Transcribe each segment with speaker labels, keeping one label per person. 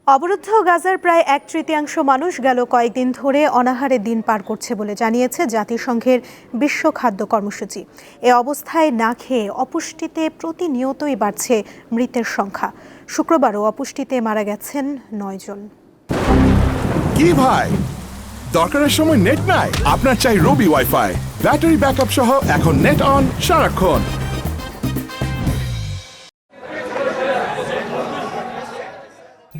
Speaker 1: অবরুদ্ধ গাজার প্রায় 1/3 মানুষ গেল কয়েকদিন ধরে অনাহারে দিন পার করছে বলে জানিয়েছে জাতিসংঘের বিশ্ব খাদ্য কর্মসূচি। এ অবস্থায় না খেয়ে অপুষ্টিতে প্রতিনিয়তই বাড়ছে মৃতের সংখ্যা। শুক্রবারও অপুষ্টিতে মারা গেছেন 9 জন।
Speaker 2: কি ভাই, দরকারের সময় নেট নাই? আপনার চাই রবি ওয়াইফাই, ব্যাটারি ব্যাকআপ সহ এখন নেট অন সারাক্ষণ।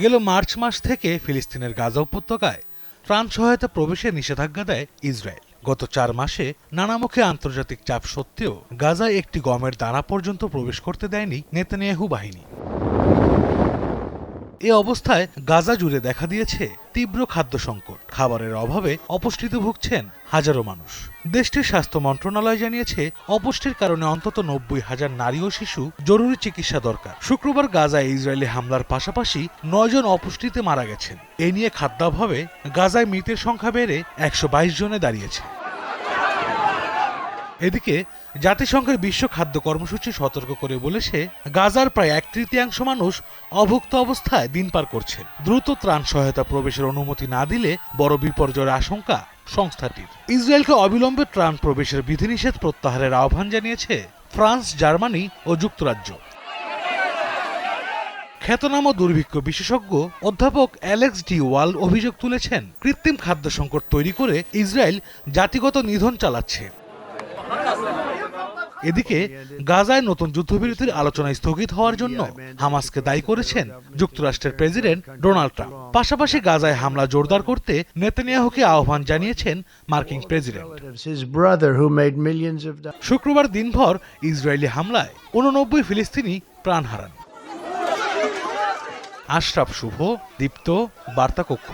Speaker 3: গেল মার্চ মাস থেকে ফিলিস্তিনের গাজা উপত্যকায় ত্রাণ সহায়তা প্রবেশে নিষেধাজ্ঞা দেয় ইসরায়েল। গত 4 মাসে নানামুখী আন্তর্জাতিক চাপ সত্ত্বেও গাজায় একটি গমের দানা পর্যন্ত প্রবেশ করতে দেয়নি নেতানিয়াহু বাহিনী। এ অবস্থায় গাজা জুড়ে দেখা দিয়েছে তীব্র খাদ্য সংকট। খাবারের অভাবে অপুষ্টিতে ভুগছেন হাজারো মানুষ। দেশটির স্বাস্থ্য মন্ত্রণালয় জানিয়েছে, অপুষ্টির কারণে অন্তত 90,000 নারী ও শিশু জরুরি চিকিৎসা দরকার। শুক্রবার গাজায় ইসরায়েলি হামলার পাশাপাশি 9 জন অপুষ্টিতে মারা গেছেন। এ নিয়ে খাদ্যাভাবে গাজায় মৃতের সংখ্যা বেড়ে 122 জনে দাঁড়িয়েছে। এদিকে জাতিসংঘের বিশ্ব খাদ্য কর্মসূচি সতর্ক করে বলেছে, গাজার প্রায় 1/3 মানুষ অভুক্ত অবস্থায় দিন পার করছে। দ্রুত ত্রাণ সহায়তা প্রবেশের অনুমতি না দিলে বড় বিপর্যয়ের আশঙ্কা সংস্থাটির। ইসরায়েলকে অবিলম্বে ত্রাণ প্রবেশের বিধিনিষেধ প্রত্যাহারের আহ্বান জানিয়েছে ফ্রান্স, জার্মানি ও যুক্তরাজ্য। খ্যাতনামা দুর্ভিক্ষ বিশেষজ্ঞ অধ্যাপক অ্যালেক্স ডি ওয়াল অভিযোগ তুলেছেন, কৃত্রিম খাদ্য সংকট তৈরি করে ইসরায়েল জাতিগত নিধন চালাচ্ছে। এদিকে গাজায় নতুন যুদ্ধবিরতির আলোচনা স্থগিত হওয়ার জন্য হামাসকে দায়ী করেছেন যুক্তরাষ্ট্রের প্রেসিডেন্ট ডোনাল্ড ট্রাম্প। পাশাপাশি গাজায় হামলা জোরদার করতে নেতানিয়াহুকে আহ্বান জানিয়েছেন মার্কিন প্রেসিডেন্ট। শুক্রবার দিনভর ইসরায়েলি হামলায় 89 ফিলিস্তিনি প্রাণ হারান। আশরাফ শুভ, দীপ্ত, বার্তা কক্ষ।